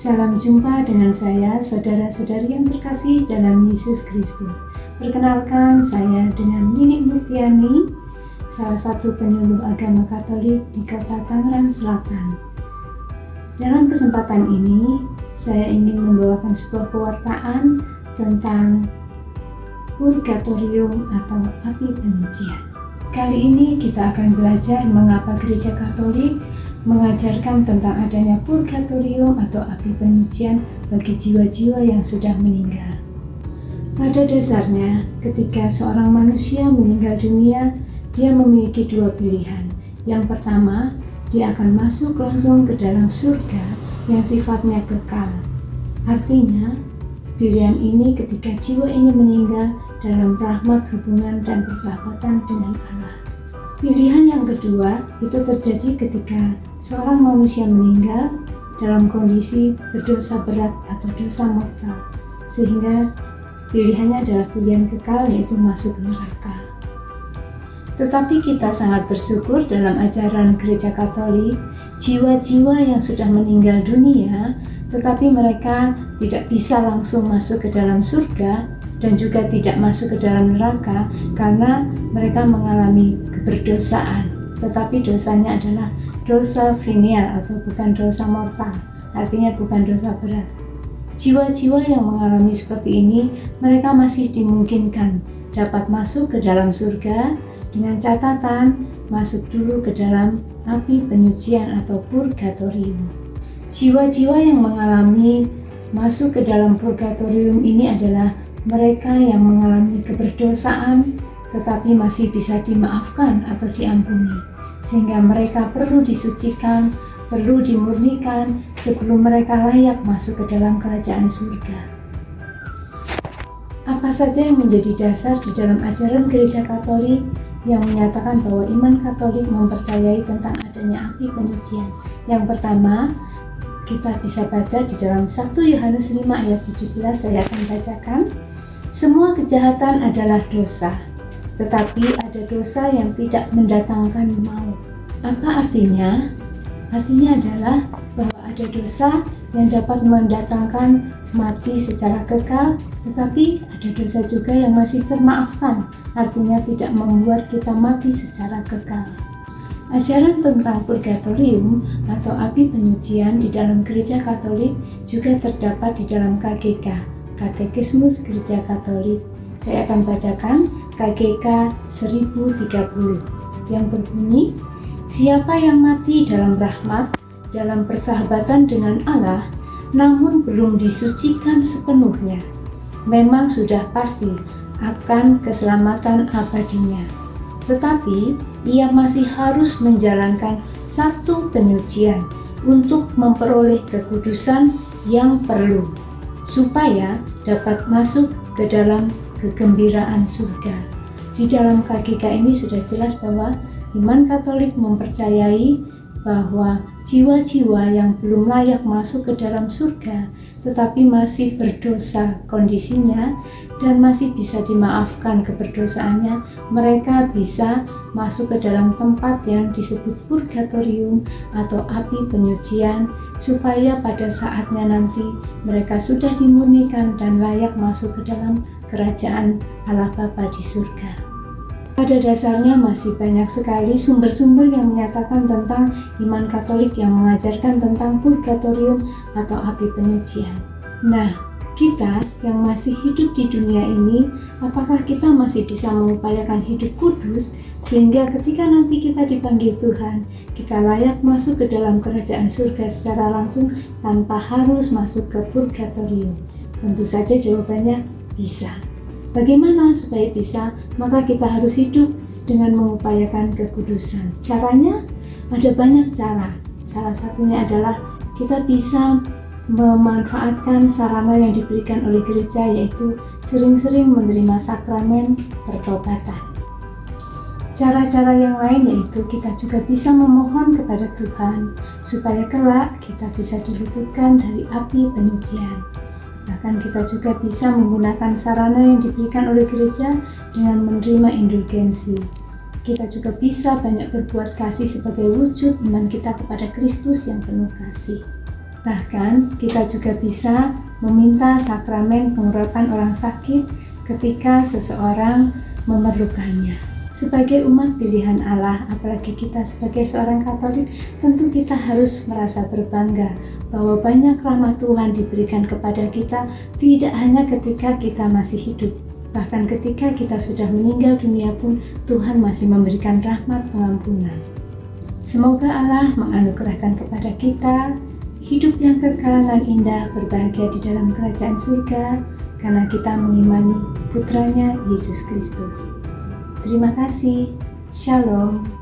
Salam jumpa dengan saya, saudara-saudari yang terkasih dalam Yesus Kristus. Perkenalkan, saya dengan Nini Murtiani, salah satu penyuluh agama Katolik di Kota Tangerang Selatan. Dalam kesempatan ini, saya ingin membawakan sebuah pewartaan tentang purgatorium atau api penyucian. Kali ini kita akan belajar mengapa Gereja Katolik mengajarkan tentang adanya purgatorium atau api penyucian bagi jiwa-jiwa yang sudah meninggal. Pada dasarnya, ketika seorang manusia meninggal dunia, dia memiliki dua pilihan. Yang pertama, dia akan masuk langsung ke dalam surga yang sifatnya kekal. Artinya, pilihan ini ketika jiwa ini meninggal dalam rahmat, hubungan, dan persahabatan dengan Allah. Pilihan yang kedua itu terjadi ketika seorang manusia meninggal dalam kondisi berdosa berat atau dosa mortal, sehingga pilihannya adalah pilihan kekal, yaitu masuk neraka. Tetapi kita sangat bersyukur dalam ajaran Gereja Katolik, jiwa-jiwa yang sudah meninggal dunia, tetapi mereka tidak bisa langsung masuk ke dalam surga dan juga tidak masuk ke dalam neraka karena mereka mengalami keberdosaan, tetapi dosanya adalah dosa venial atau bukan dosa mortal, artinya bukan dosa berat. Jiwa-jiwa yang mengalami seperti ini, mereka masih dimungkinkan dapat masuk ke dalam surga dengan catatan masuk dulu ke dalam api penyucian atau purgatorium. Jiwa-jiwa yang mengalami masuk ke dalam purgatorium ini adalah mereka yang mengalami keberdosaan tetapi masih bisa dimaafkan atau diampuni, sehingga mereka perlu disucikan, perlu dimurnikan sebelum mereka layak masuk ke dalam kerajaan surga. Apa saja yang menjadi dasar di dalam ajaran Gereja Katolik yang menyatakan bahwa iman Katolik mempercayai tentang adanya api penyucian? Yang pertama, kita bisa baca di dalam 1 Yohanes 5 ayat 17, saya akan bacakan. Semua kejahatan adalah dosa, tetapi ada dosa yang tidak mendatangkan maut. Apa artinya? Artinya adalah bahwa ada dosa yang dapat mendatangkan mati secara kekal, tetapi ada dosa juga yang masih termaafkan, artinya tidak membuat kita mati secara kekal. Ajaran tentang purgatorium atau api penyucian di dalam Gereja Katolik juga terdapat di dalam KGK, Katekismus Gereja Katolik. Saya akan bacakan KGK 1030 yang berbunyi, siapa yang mati dalam rahmat, dalam persahabatan dengan Allah, namun belum disucikan sepenuhnya, memang sudah pasti akan keselamatan abadinya. Tetapi ia masih harus menjalankan satu penyucian untuk memperoleh kekudusan yang perlu, supaya dapat masuk ke dalam kegembiraan surga. Di dalam KGK ini sudah jelas bahwa iman Katolik mempercayai bahwa jiwa-jiwa yang belum layak masuk ke dalam surga tetapi masih berdosa kondisinya dan masih bisa dimaafkan keberdosaannya, mereka bisa masuk ke dalam tempat yang disebut purgatorium atau api penyucian, supaya pada saatnya nanti mereka sudah dimurnikan dan layak masuk ke dalam kerajaan Allah Bapa di surga. Pada dasarnya masih banyak sekali sumber-sumber yang menyatakan tentang iman Katolik yang mengajarkan tentang purgatorium atau api penyucian. Nah, kita yang masih hidup di dunia ini, apakah kita masih bisa mengupayakan hidup kudus sehingga ketika nanti kita dipanggil Tuhan, kita layak masuk ke dalam kerajaan surga secara langsung tanpa harus masuk ke purgatorium? Tentu saja jawabannya bisa. Bagaimana supaya bisa? Maka kita harus hidup dengan mengupayakan kekudusan. Caranya ada banyak cara. Salah satunya adalah kita bisa memanfaatkan sarana yang diberikan oleh gereja, yaitu sering-sering menerima sakramen pertobatan. Cara-cara yang lain yaitu kita juga bisa memohon kepada Tuhan supaya kelak kita bisa diluputkan dari api penyucian. Bahkan kita juga bisa menggunakan sarana yang diberikan oleh gereja dengan menerima indulgensi. Kita juga bisa banyak berbuat kasih sebagai wujud iman kita kepada Kristus yang penuh kasih. Bahkan kita juga bisa meminta sakramen pengurapan orang sakit ketika seseorang memerlukannya. Sebagai umat pilihan Allah, apalagi kita sebagai seorang Katolik, tentu kita harus merasa berbangga bahwa banyak rahmat Tuhan diberikan kepada kita tidak hanya ketika kita masih hidup. Bahkan ketika kita sudah meninggal dunia pun Tuhan masih memberikan rahmat pengampunan. Semoga Allah menganugerahkan kepada kita hidup yang kekal dan indah, berbahagia di dalam kerajaan surga karena kita mengimani Putranya Yesus Kristus. Terima kasih. Shalom.